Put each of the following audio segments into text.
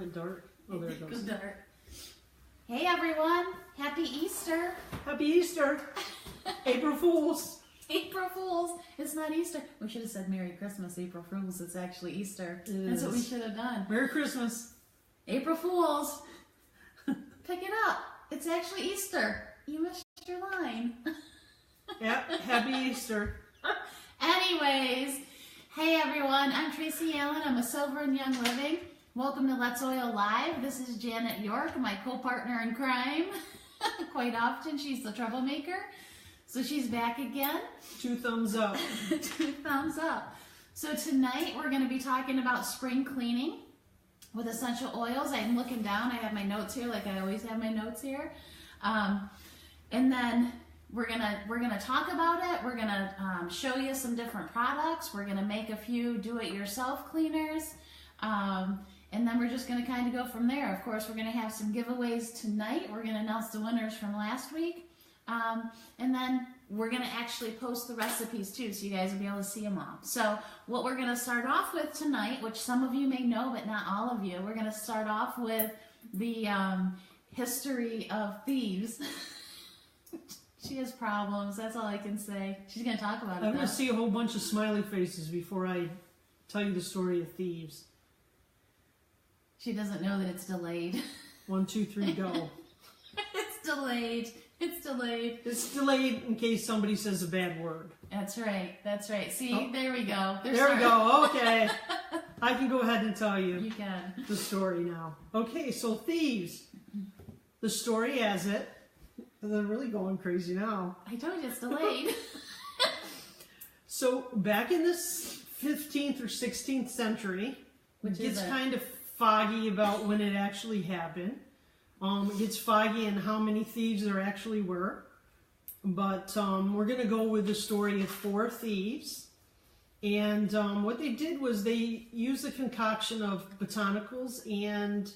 went dark. Oh, there it goes. Dark. Hey everyone, happy Easter. Happy Easter. April Fools. April Fools. It's not Easter. We should have said Merry Christmas, April Fools. It's actually Easter. It That's is. what we should have done. Merry Christmas. April Fools. Pick it up. It's actually Easter. You missed your line. Yep, happy Easter. Anyways, hey everyone, I'm Traci Allen. I'm a Silver and Young Living. Welcome to Let's Oil Live. This is Janet York, my co-partner in crime. Quite often, she's the troublemaker. So she's back again. 2 thumbs up. 2 thumbs up. So tonight we're going to be talking about spring cleaning with essential oils. I'm looking down. I have my notes here, like I always have my notes here. And then we're gonna talk about it. We're gonna show you some different products. We're gonna make a few do-it-yourself cleaners, and then we're just gonna kind of go from there. Of course, we're gonna have some giveaways tonight. We're gonna announce the winners from last week, and then we're gonna actually post the recipes too, so you guys will be able to see them all. So what we're gonna start off with tonight, which some of you may know, but not all of you, we're gonna start off with the history of thieves. She has problems, that's all I can say. She's going to talk about it. I'm going to see a whole bunch of smiley faces before I tell you the story of thieves. She doesn't know that it's delayed. 1, 2, 3, go. It's delayed. It's delayed. It's delayed in case somebody says a bad word. That's right. That's right. See, there we go. There we go. Okay. I can go ahead and tell you. You can. The story now. Okay, so thieves. The story as it. They're really going crazy now. I told you it's delayed. So back in the 15th or 16th century, it gets kind of foggy about when it actually happened. It gets foggy in how many thieves there actually were. But we're going to go with the story of 4 thieves. And what they did was they used a concoction of botanicals and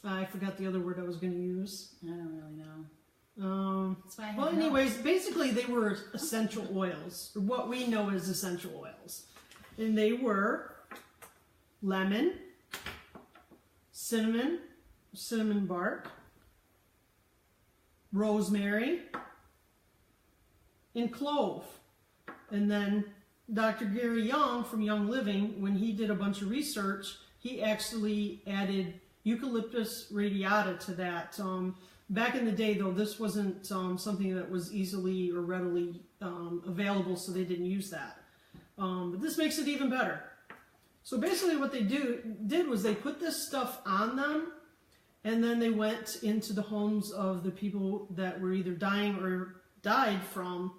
I forgot the other word I was going to use. I don't really know. Well, anyways, basically they were essential oils, or what we know as essential oils. And they were lemon, cinnamon bark, rosemary, and clove. And then Dr. Gary Young from Young Living, when he did a bunch of research, he actually added eucalyptus radiata to that. Back in the day, though, this wasn't something that was easily or readily available, so they didn't use that. But this makes it even better. So basically what they did was they put this stuff on them, and then they went into the homes of the people that were either dying or died from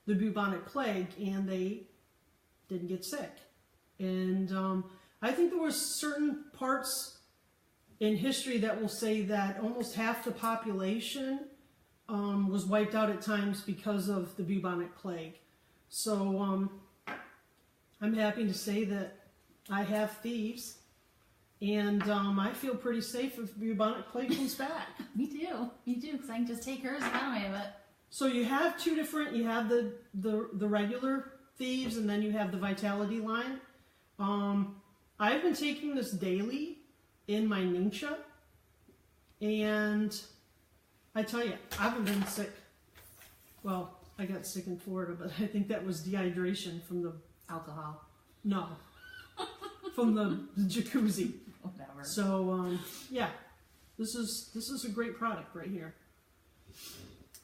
the bubonic plague, and they didn't get sick. And I think there were certain parts in history that will say that almost half the population was wiped out at times because of the bubonic plague. So I'm happy to say that I have thieves, and I feel pretty safe if the bubonic plague comes back. Me too, because I can just take hers and I don't have it. So you have 2 different, you have the regular thieves, and then you have the Vitality line. I've been taking this daily in my Ningxia, and I tell you, I haven't been sick. Well, I got sick in Florida, but I think that was dehydration from the alcohol. No, from the jacuzzi. Whatever. So yeah, this is a great product right here.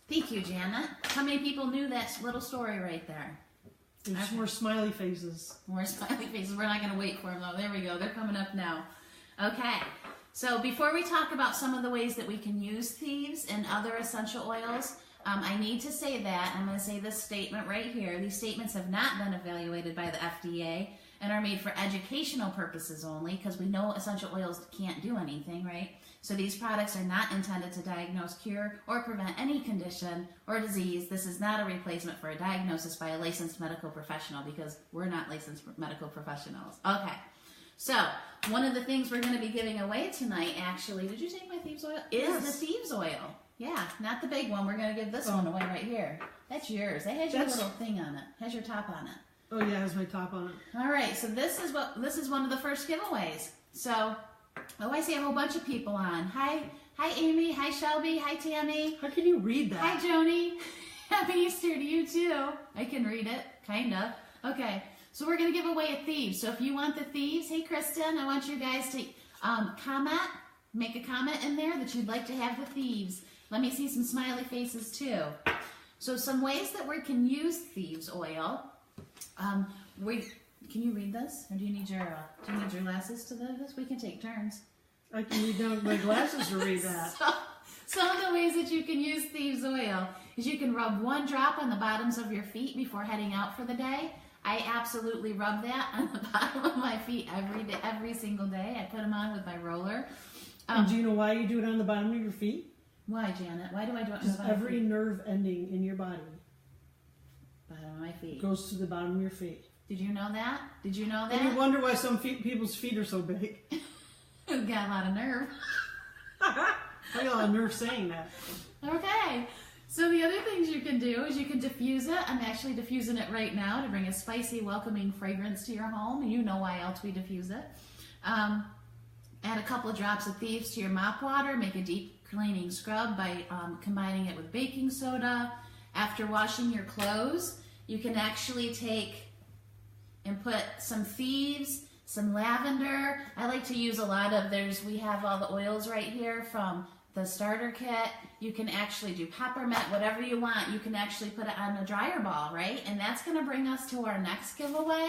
Thank you, Janet. How many people knew that little story right there? There's more smiley faces. More smiley faces. We're not going to wait for them, though. There we go. They're coming up now. Okay. So before we talk about some of the ways that we can use thieves and other essential oils, I need to say that. I'm going to say this statement right here. These statements have not been evaluated by the FDA and are made for educational purposes only, because we know essential oils can't do anything, right? So these products are not intended to diagnose, cure, or prevent any condition or disease. This is not a replacement for a diagnosis by a licensed medical professional, because we're not licensed medical professionals. Okay, so one of the things we're going to be giving away tonight, actually, did you take my thieves oil? Is the thieves oil. Yeah, not the big one. We're going to give this one away right here. That's yours. It has your little thing on it. It has your top on it. Oh yeah, it has my top on it. All right, so this is one of the first giveaways. So, oh, I see a whole bunch of people on. Hi Amy, hi Shelby, hi Tammy. How can you read that? Hi Joni. Happy Easter to you too. I can read it, kinda. Okay, so we're gonna give away a Thieves. So if you want the Thieves, hey Kristen, I want you guys to comment, make a comment in there that you'd like to have the Thieves. Let me see some smiley faces too. So some ways that we can use Thieves oil. Can you read this, or do you need your glasses to this? We can take turns. I can read down with my glasses to read that. So, some of the ways that you can use Thieves oil is you can rub 1 drop on the bottoms of your feet before heading out for the day. I absolutely rub that on the bottom of my feet every single day. I put them on with my roller. And do you know why you do it on the bottom of your feet? Why, Janet? Why do I do it on the Because bottom of my every feet? nerve ending in your body Bottom of my feet. goes to the bottom of your feet. Did you know that? Did you know And you that? wonder why some people's feet are so big. Got a lot of nerve. I got a lot of nerve saying that. Okay. So the other things you can do is you can diffuse it. I'm actually diffusing it right now to bring a spicy, welcoming fragrance to your home. You know why else we diffuse it. Add a couple of drops of Thieves to your mop water. Make a deep cleaning scrub by combining it with baking soda. After washing your clothes, you can actually take and put some Thieves, some lavender. I like to use a lot of we have all the oils right here from the starter kit. You can actually do peppermint, whatever you want. You can actually put it on a dryer ball, right? And that's gonna bring us to our next giveaway.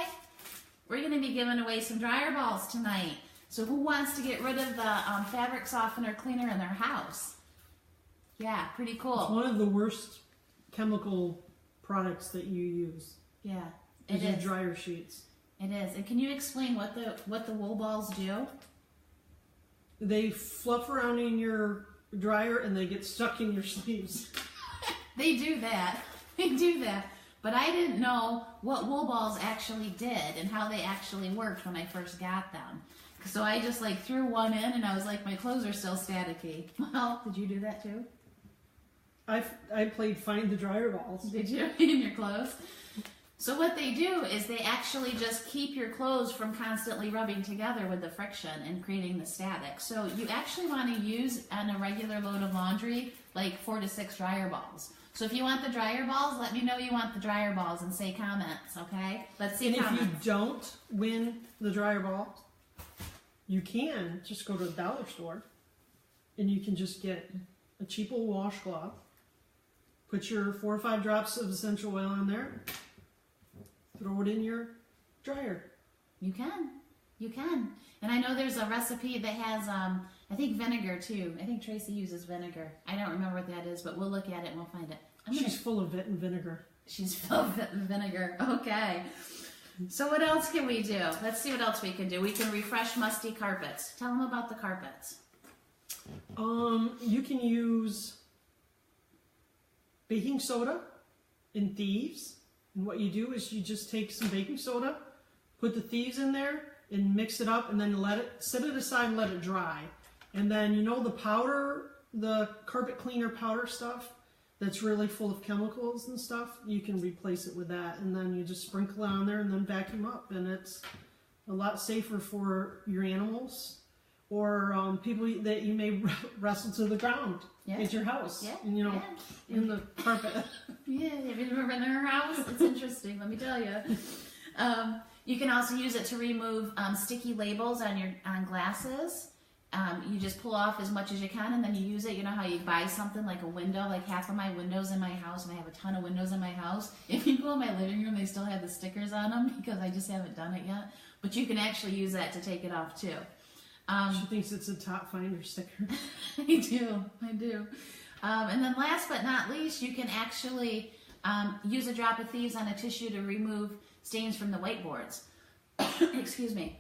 We're gonna be giving away some dryer balls tonight. So who wants to get rid of the fabric softener cleaner in their house? Yeah, pretty cool. It's one of the worst chemical products that you use. Yeah, Is it your is. dryer sheets. It is. And can you explain what the wool balls do? They fluff around in your dryer and they get stuck in your sleeves. They do that. They do that. But I didn't know what wool balls actually did and how they actually worked when I first got them. So I just threw one in and I was like, my clothes are still staticky. Well, did you do that too? I played find the dryer balls. Did you in your clothes? So what they do is they actually just keep your clothes from constantly rubbing together with the friction and creating the static. So you actually want to use on a regular load of laundry 4 to 6 dryer balls. So if you want the dryer balls, let me know you want the dryer balls and say comments, okay? Let's see comments. If you don't win the dryer balls, you can just go to the dollar store and you can just get a cheap old washcloth, put your 4 or 5 drops of essential oil in there, throw it in your dryer. You can. You can. And I know there's a recipe that has, I think vinegar too. I think Traci uses vinegar. I don't remember what that is, but we'll look at it and we'll find it. She's full of it and vinegar. She's full of it and vinegar. Okay. So what else can we do? Let's see what else we can do. We can refresh musty carpets. Tell them about the carpets. You can use baking soda and Thieves. And what you do is you just take some baking soda, put the Thieves in there, and mix it up, and then set it aside and let it dry. And then the powder, the carpet cleaner powder stuff that's really full of chemicals and stuff, you can replace it with that. And then you just sprinkle it on there and then vacuum up. And it's a lot safer for your animals or people that you may wrestle to the ground at your house. Yeah. And, in the carpet. Yeah, have you ever been in her house? It's interesting, let me tell you. You can also use it to remove sticky labels on glasses. You just pull off as much as you can and then you use it. You know how you buy something like a window, like half of my windows in my house, and I have a ton of windows in my house. If you go in my living room, they still have the stickers on them because I just haven't done it yet. But you can actually use that to take it off too. She thinks it's a top finder sticker. I do. And then last but not least, you can actually use a drop of Thieves on a tissue to remove stains from the whiteboards. Excuse me.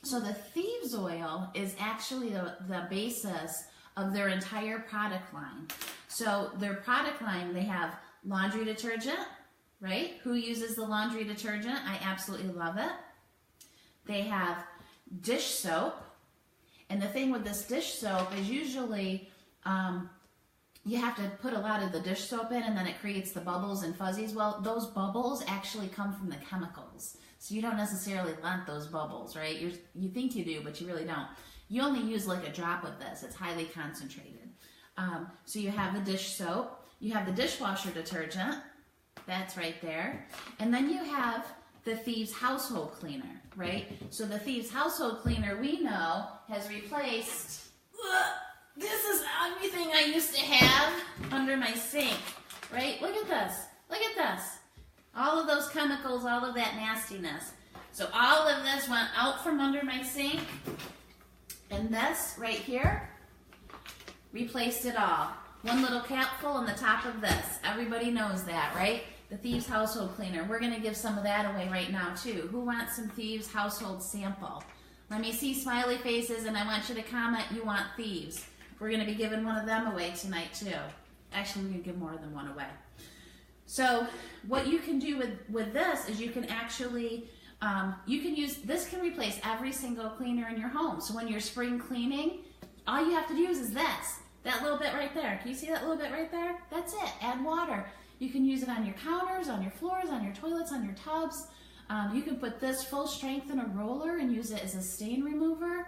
So the Thieves oil is actually the basis of their entire product line. So their product line, they have laundry detergent, right? Who uses the laundry detergent? I absolutely love it. They have dish soap. And the thing with this dish soap is usually you have to put a lot of the dish soap in, and then it creates the bubbles and fuzzies. Well, those bubbles actually come from the chemicals. So you don't necessarily want those bubbles, right? You think you do, but you really don't. You only use like a drop of this. It's highly concentrated. So you have the dish soap. You have the dishwasher detergent. That's right there. And then you have the Thieves Household Cleaner, right? So the Thieves Household Cleaner, we know, has replaced... This is everything I used to have under my sink, right? Look at this. Look at this. All of those chemicals, all of that nastiness. So all of this went out from under my sink, and this right here replaced it all. One little capful on the top of this. Everybody knows that, right? The Thieves Household Cleaner. We're going to give some of that away right now, too. Who wants some Thieves Household sample? Let me see smiley faces, and I want you to comment you want Thieves. We're going to be giving one of them away tonight, too. Actually, we're going to give more than one away. So what you can do with this is you can actually, you can use, this can replace every single cleaner in your home. So when you're spring cleaning, all you have to use is this. That little bit right there. Can you see that little bit right there? That's it. Add water. You can use it on your counters, on your floors, on your toilets, on your tubs. You can put this full strength in a roller and use it as a stain remover.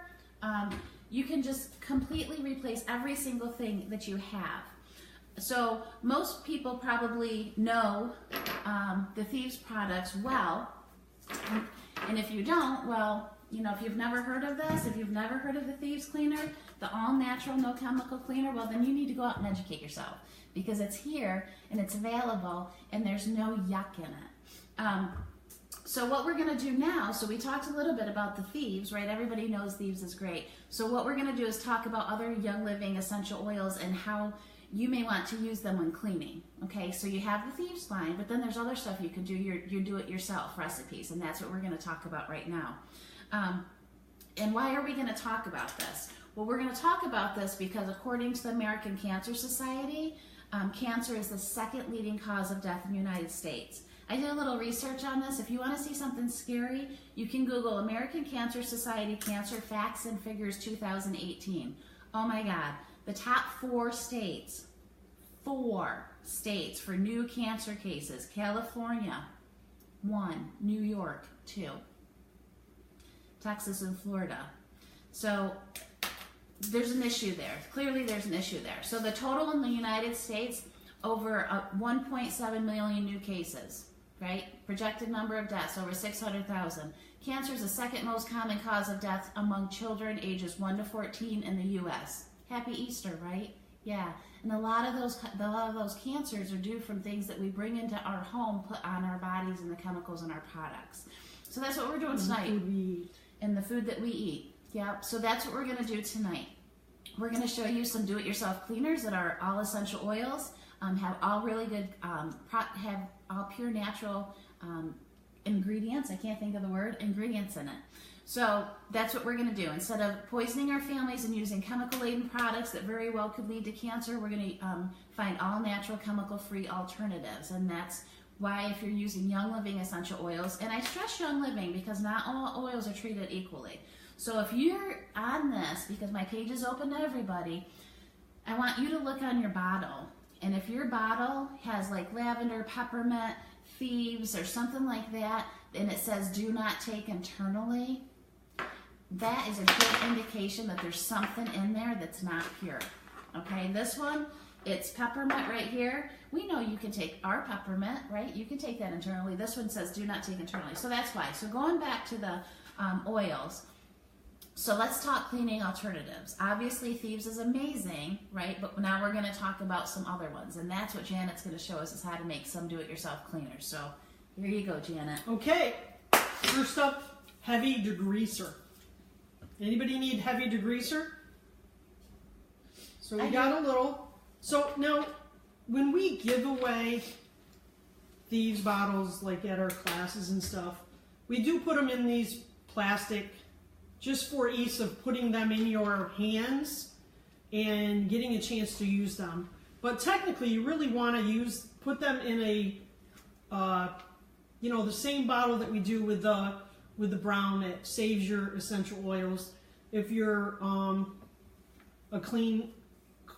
You can just completely replace every single thing that you have. So most people probably know the Thieves products well, and if you don't, well, you know, if you've never heard of this, if you've never heard of the Thieves Cleaner, the all-natural, no-chemical cleaner, well, then you need to go out and educate yourself, because it's here and it's available and there's no yuck in it. So what we're going to do now, so we talked a little bit about the Thieves, right? Everybody knows Thieves is great. So what we're going to do is talk about other Young Living essential oils and how you may want to use them when cleaning. Okay, so you have the Thieves line, but then there's other stuff you can do, your do-it-yourself recipes, and that's what we're going to talk about right now. And why are we going to talk about this? Well, we're going to talk about this because according to the American Cancer Society, cancer is the second leading cause of death in the United States. I did a little research on this. If you want to see something scary, you can Google American Cancer Society Cancer Facts and Figures 2018. Oh my God. The top 4 states for new cancer cases. California, 1. New York, 2. Texas and Florida. So there's an issue there. Clearly there's an issue there. So the total in the United States, over 1.7 million new cases, right? Projected number of deaths, over 600,000. Cancer is the second most common cause of death among children ages 1 to 14 in the U.S. Happy Easter, right? Yeah. And a lot of those cancers are due from things that we bring into our home, put on our bodies, and the chemicals in our products. So that's what we're doing tonight. And the food that we eat. Yeah. So that's what we're going to do tonight. We're going to show you some do-it-yourself cleaners that are all essential oils, have all really good, have all pure natural ingredients. I can't think of the word, ingredients in it. So that's what we're going to do. Instead of poisoning our families and using chemical-laden products that very well could lead to cancer, we're going to find all natural, chemical-free alternatives. And that's why if you're using Young Living essential oils, and I stress Young Living because not all oils are treated equally. So if you're on this, because my page is open to everybody, I want you to look on your bottle. And if your bottle has like lavender, peppermint, Thieves, or something like that, and it says do not take internally, that is a good indication that there's something in there that's not pure. Okay, this one, it's peppermint right here. We know you can take our peppermint, right? You can take that internally. This one says do not take internally. So that's why. So going back to the oils, so let's talk cleaning alternatives. Obviously, Thieves is amazing, right? But now we're going to talk about some other ones. And that's what Janet's going to show us, is how to make some do-it-yourself cleaners. So here you go, Janet. Okay. First up, heavy degreaser. Anybody need heavy degreaser? So we got a little. So now, when we give away Thieves bottles, like at our classes and stuff, we do put them in these plastic, just for ease of putting them in your hands and getting a chance to use them. But technically, you really want to put them in a, the same bottle that we do with the brown that saves your essential oils. If you're a clean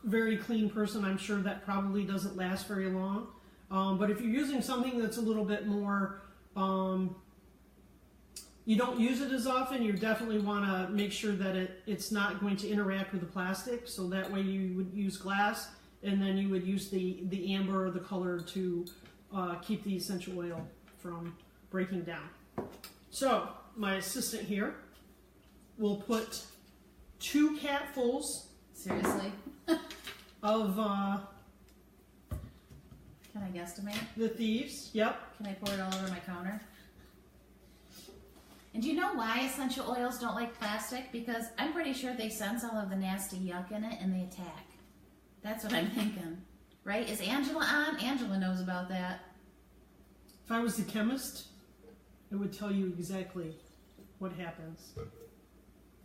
very clean person, I'm sure that probably doesn't last very long. But if you're using something that's a little bit more, you don't use it as often, you definitely want to make sure that it's not going to interact with the plastic. So that way you would use glass, and then you would use the amber or the color to keep the essential oil from breaking down. So my assistant here will put 2 capfuls. Seriously? Of Can I guesstimate? the thieves. Yep. Can I pour it all over my counter? And do you know why essential oils don't like plastic? Because I'm pretty sure they sense all of the nasty yuck in it and they attack. That's what I'm thinking. Right? Is Angela on? Angela knows about that. If I was the chemist, I would tell you exactly what happens.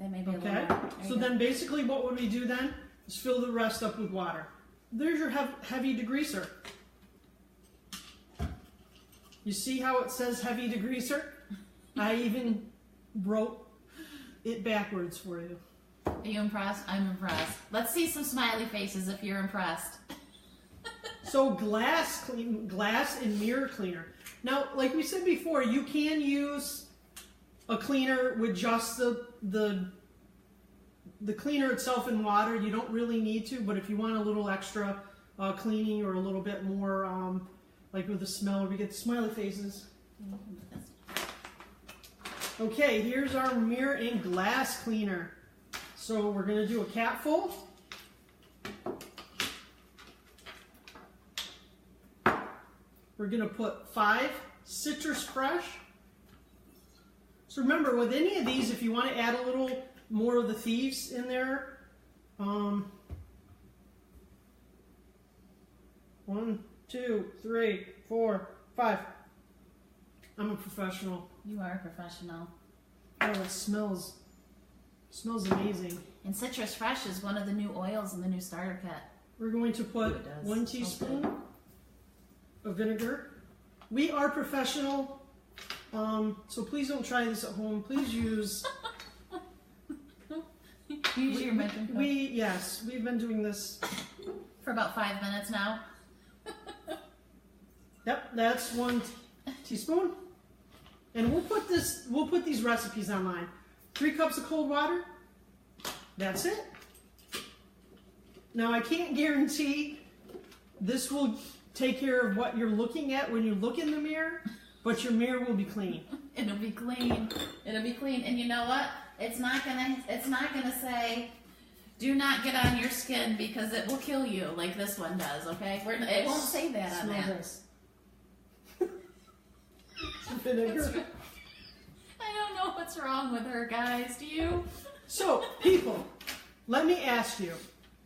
That may be a Okay? little more. So then basically what would we do then? Is fill the rest up with water. There's your heavy degreaser. You see how it says heavy degreaser? I even wrote it backwards for you. Are you impressed? I'm impressed. Let's see some smiley faces if you're impressed. So glass and mirror cleaner. Now, like we said before, you can use a cleaner with just the cleaner itself in water. You don't really need to, but if you want a little extra cleaning or a little bit more, like with the smell, we get the smiley faces. Okay, here's our mirror and glass cleaner. So we're going to do a capful. We're going to put 5 citrus fresh. So remember, with any of these, if you want to add a little more of the thieves in there, 1, 2, 3, 4, 5. I'm a professional. You are a professional. Oh, it smells amazing. And Citrus Fresh is one of the new oils in the new starter kit. We're going to put 1 teaspoon of vinegar. We are professional, so please don't try this at home. Please use. Use your measuring cup. Yes, we've been doing this For about 5 minutes now. Yep, that's 1 teaspoon. And we'll put these recipes online. 3 cups of cold water. That's it. Now I can't guarantee this will take care of what you're looking at when you look in the mirror, but your mirror will be clean. It'll be clean. It'll be clean. And you know what? It's not gonna say, do not get on your skin because it will kill you like this one does, okay? It won't say that on Smell that. this. Vinegar. I don't know what's wrong with her, guys. Do you? So, people, let me ask you,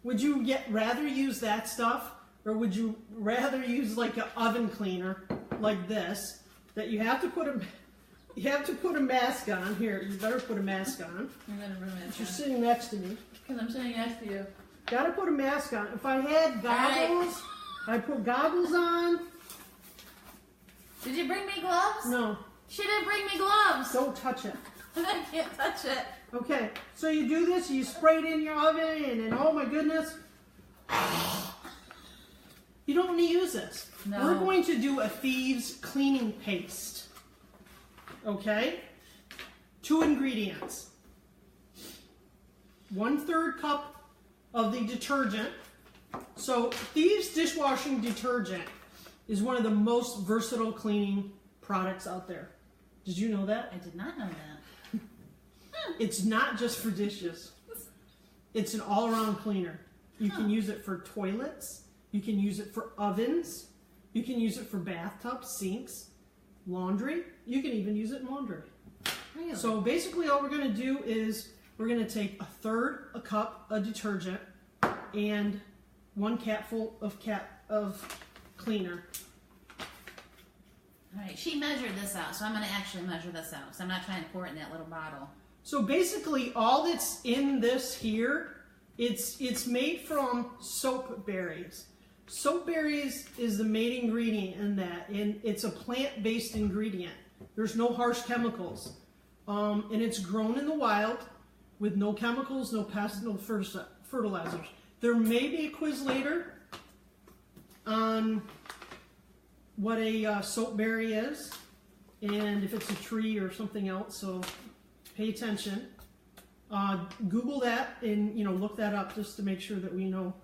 would you rather use that stuff, or would you rather use like an oven cleaner like this that you have to put a mask on? Here, you better put a mask on. I'm gonna put a mask You're on. sitting next to me. Because I'm sitting next to you. Gotta put a mask on. If I had goggles, I'd put goggles on. Did you bring me gloves? No, She didn't bring me gloves. don't touch it. I can't touch it. Okay, so you do this, you spray it in your oven, and oh my goodness, you don't want to use this. No. We're going to do a thieves cleaning paste. Okay? 2 ingredients. 1/3 cup of the detergent. So Thieves dishwashing detergent is one of the most versatile cleaning products out there. Did you know that? I did not know that. It's not just for dishes. It's an all-around cleaner. You can use it for toilets. You can use it for ovens. You can use it for bathtubs, sinks, laundry. You can even use it in laundry. Really? So basically all we're going to do is we're going to take 1/3 cup of detergent and 1 capful of cleaner. All right, she measured this out, so I'm going to actually measure this out. So I'm not trying to pour it in that little bottle. So basically all that's in this here, it's made from soap berries. Soap berries is the main ingredient in that, and it's a plant-based ingredient. There's no harsh chemicals. And it's grown in the wild with no chemicals, no pests, no fertilizers. There may be a quiz later on what a soapberry is and if it's a tree or something else, so pay attention. Google that and look that up just to make sure that we know.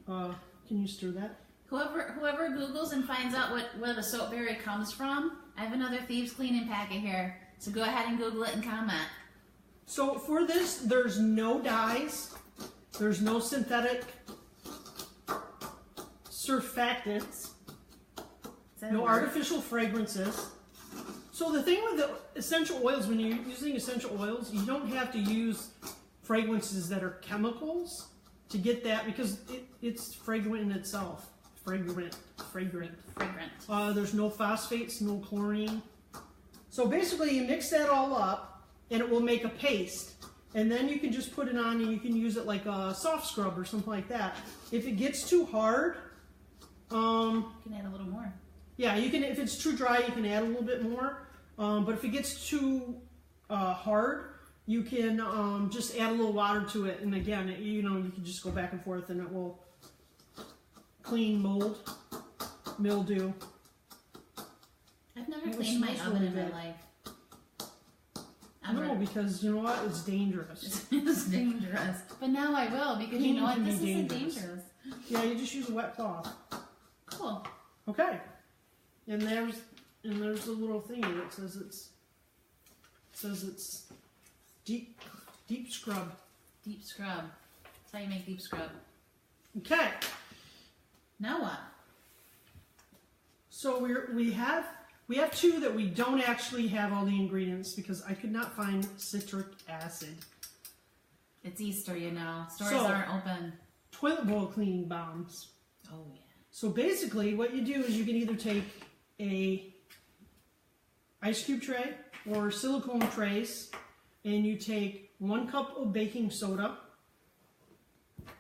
Can you stir that? Whoever Googles and finds out where the soapberry comes from, I have another thieves cleaning packet here. So go ahead and Google it and comment. So for this, there's no dyes, there's no synthetic surfactants, no artificial fragrances. So the thing with the essential oils, when you're using essential oils, you don't have to use fragrances that are chemicals to get that, because it's fragrant in itself. Fragrant. There's no phosphates, no chlorine. So basically you mix that all up and it will make a paste. And then you can just put it on and you can use it like a soft scrub or something like that. If it gets too hard, you can add a little more. Yeah, you can. If it's too dry, you can add a little bit more. But if it gets too hard, you can just add a little water to it. And again, you can just go back and forth, and it will clean mold, mildew. I've never cleaned my oven in my life. No, because you know what? It's dangerous. It's dangerous. But now I will, because you know what? This isn't dangerous. Yeah, you just use a wet cloth. Cool. Okay. And there's a little thingy that says it's deep scrub. Deep scrub. That's how you make deep scrub. Okay. Now what? So we have two that we don't actually have all the ingredients because I could not find citric acid. It's Easter, Stores aren't open. Toilet bowl cleaning bombs. Oh yeah. So basically what you do is you can either take a ice cube tray or silicone trays, and you take 1 cup of baking soda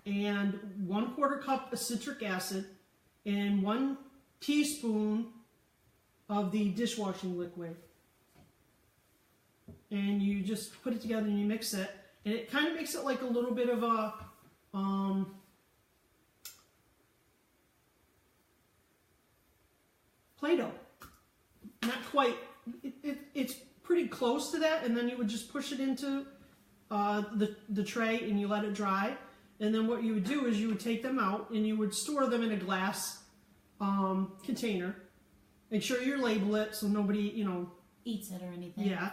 and 1/4 cup of citric acid and 1 teaspoon of the dishwashing liquid, and you just put it together and you mix it, and it kind of makes it like a little bit of a Play-Doh. Not quite. It's pretty close to that, and then you would just push it into the tray and you let it dry. And then what you would do is you would take them out and you would store them in a glass container. Make sure you label it so nobody, eats it or anything. Yeah.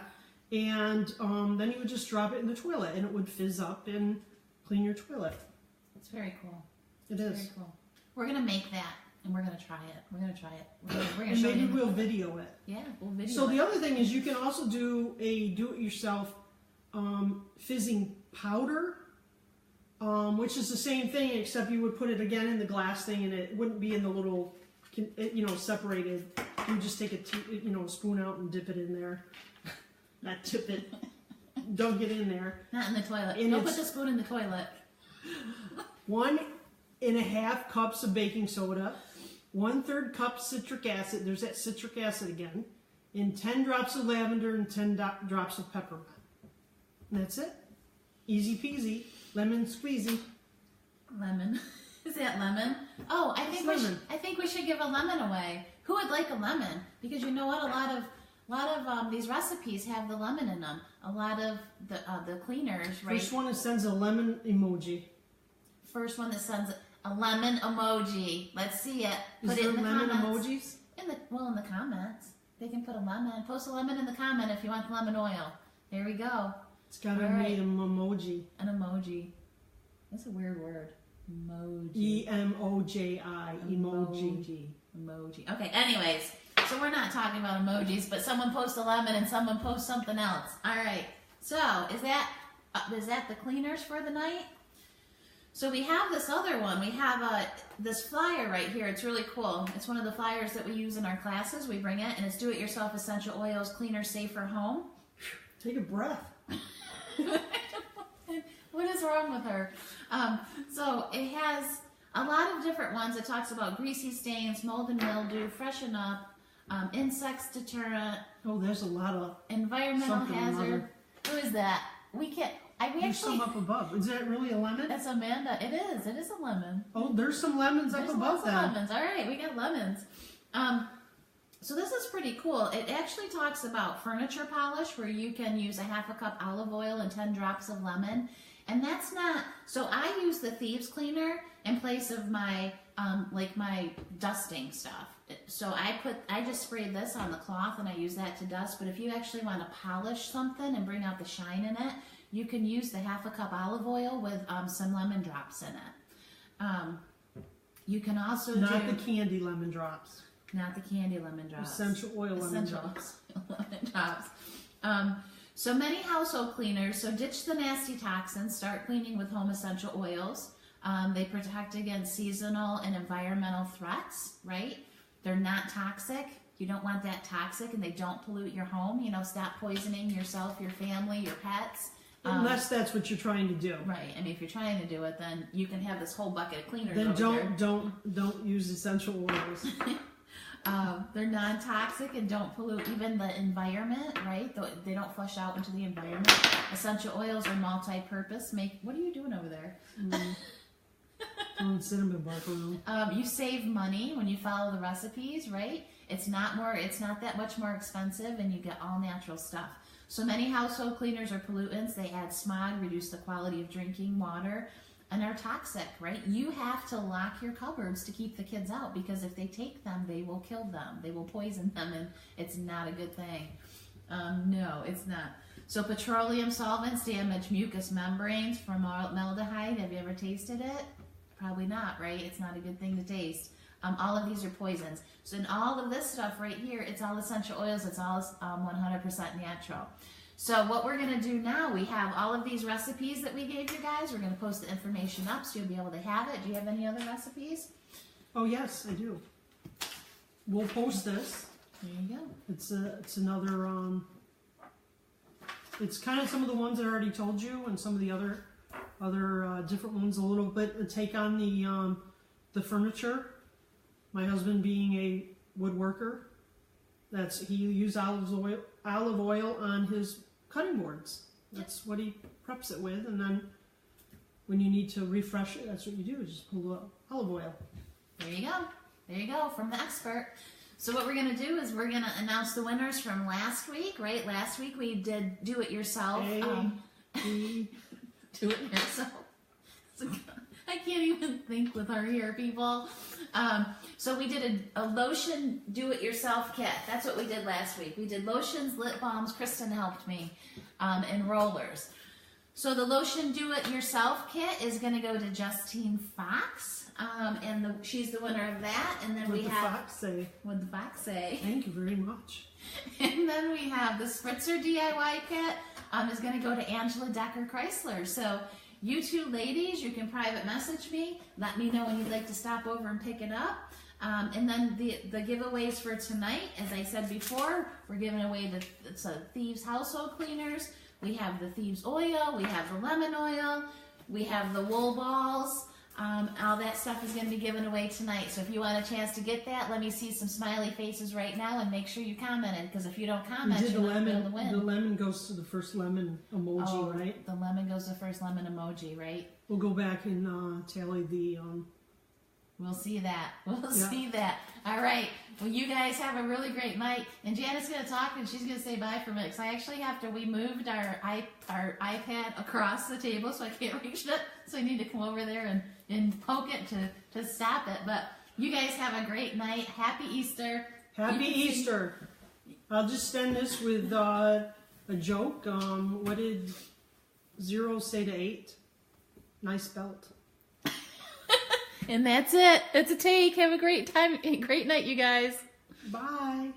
And then you would just drop it in the toilet and it would fizz up and clean your toilet. It's very cool. It is. Very cool. We're going to make that. And we're going to try it. We're going to try it. We're gonna and show maybe you. we'll video it. Yeah, we'll video So it. the other thing is you can also do a do-it-yourself fizzing powder, which is the same thing, except you would put it again in the glass thing, and it wouldn't be in the little, separated. You would just take a spoon out and dip it in there. Not dip it. Dunk it in there. Not in the toilet. And Don't put the spoon in the toilet. 1.5 cups of baking soda, 1/3 cup citric acid, there's that citric acid again, and 10 drops of lavender and 10 drops of peppermint. And that's it. Easy peasy, lemon squeezy. Lemon. Is that lemon? Oh, I think we should give a lemon away. Who would like a lemon? Because you know what? A lot of these recipes have the lemon in them. A lot of the cleaners, right? First one that sends a lemon emoji. First one that sends a lemon emoji. Let's see it. Put it in the lemon comments. emojis? In the comments. They can put a lemon. Post a lemon in the comment if you want lemon oil. There we go. It's got to be an emoji. An emoji. That's a weird word. Emoji. E-M-O-J-I. Emoji. Emoji. Okay, anyways. So we're not talking about emojis, but someone posts a lemon and someone posts something else. All right. So is that the cleaners for the night? So we have this other one. We have this flyer right here. It's really cool. It's one of the flyers that we use in our classes. We bring it, and it's Do-It-Yourself Essential Oils Cleaner, Safer Home. Take a breath. What is wrong with her? So it has a lot of different ones. It talks about greasy stains, mold and mildew, freshen up, insects deterrent. Oh, there's a lot of environmental hazard. Who is that? We can't. There's some up above. Is that really a lemon? That's Amanda. It is. It is a lemon. Oh, there's some lemons up above that. Lemons. All right, we got lemons. So this is pretty cool. It actually talks about furniture polish where you can use a half a cup olive oil and 10 drops of lemon. And that's not, so I use the thieves cleaner in place of my, like my dusting stuff. So I just sprayed this on the cloth and I use that to dust. But if you actually want to polish something and bring out the shine in it, you can use the half a cup olive oil with some lemon drops in it. You can also Not the candy lemon drops. Not the candy lemon drops. Essential oil lemon drops. Lemon drops. So many household cleaners, so ditch the nasty toxins, start cleaning with home essential oils. They protect against seasonal and environmental threats, right? They're not toxic. You don't want that toxic, and they don't pollute your home. You know, stop poisoning yourself, your family, your pets. Unless that's what you're trying to do. Right. I mean, if you're trying to do it, then you can have this whole bucket of cleaners then over don't use essential oils. They're non-toxic and don't pollute even the environment, right? They don't flush out into the environment. Essential oils are multi-purpose. What are you doing over there? Cinnamon bark around. You save money when you follow the recipes, right? It's not that much more expensive, and you get all natural stuff. So many household cleaners are pollutants. They add smog, reduce the quality of drinking water, and are toxic, right? You have to lock your cupboards to keep the kids out, because if they take them, they will kill them. They will poison them, and it's not a good thing. No, it's not. So petroleum solvents damage mucous membranes. Formaldehyde, have you ever tasted it? Probably not, right? It's not a good thing to taste. All of these are poisons. So in all of this stuff right here, it's all essential oils. It's all 100% natural. So what we're going to do now, we have all of these recipes that we gave you guys. We're going to post the information up so you'll be able to have it. Do you have any other recipes? Oh, yes, I do. We'll post this. There you go. It's another, it's kind of some of the ones I already told you, and some of the other different ones, a little bit a take on the furniture. My husband being a woodworker, he used olive oil on his cutting boards. That's what he preps it with, and then when you need to refresh it, that's what you do, just pull the olive oil. There you go. There you go, from the expert. So what we're going to do is we're going to announce the winners from last week, right? Last week we did do it yourself. Do it yourself. I can't even think with our hair, people. So we did a lotion do-it-yourself kit. That's what we did last week. We did lotions, lip balms. Kristen helped me, and rollers. So the lotion do-it-yourself kit is going to go to Justine Fox, and she's the winner of that. And then What'd the Fox say? What'd the Fox say? Thank you very much. And then we have the Spritzer DIY kit is going to go to Angela Decker Chrysler. So you two ladies, you can private message me. Let me know when you'd like to stop over and pick it up. And then the giveaways for tonight, as I said before, we're giving away the Thieves Household Cleaners. We have the Thieves Oil. We have the lemon oil. We have the wool balls. All that stuff is going to be given away tonight. So if you want a chance to get that, let me see some smiley faces right now and make sure you commented, because if you don't comment, you're not going to be able to win. The lemon goes to the first lemon emoji, right? The lemon goes to the first lemon emoji, right? We'll go back and tally the... We'll see that. We'll see that. All right. Well, you guys have a really great night. And Janet's going to talk, and she's going to say bye for a minute. Because I actually we moved our iPad across the table, so I can't reach it. So I need to come over there and poke it to stop it. But you guys have a great night. Happy Easter. Happy Easter. I'll just end this with a joke. What did 0 say to 8? Nice belt. And that's it. It's a take. Have a great time. Great night, you guys. Bye.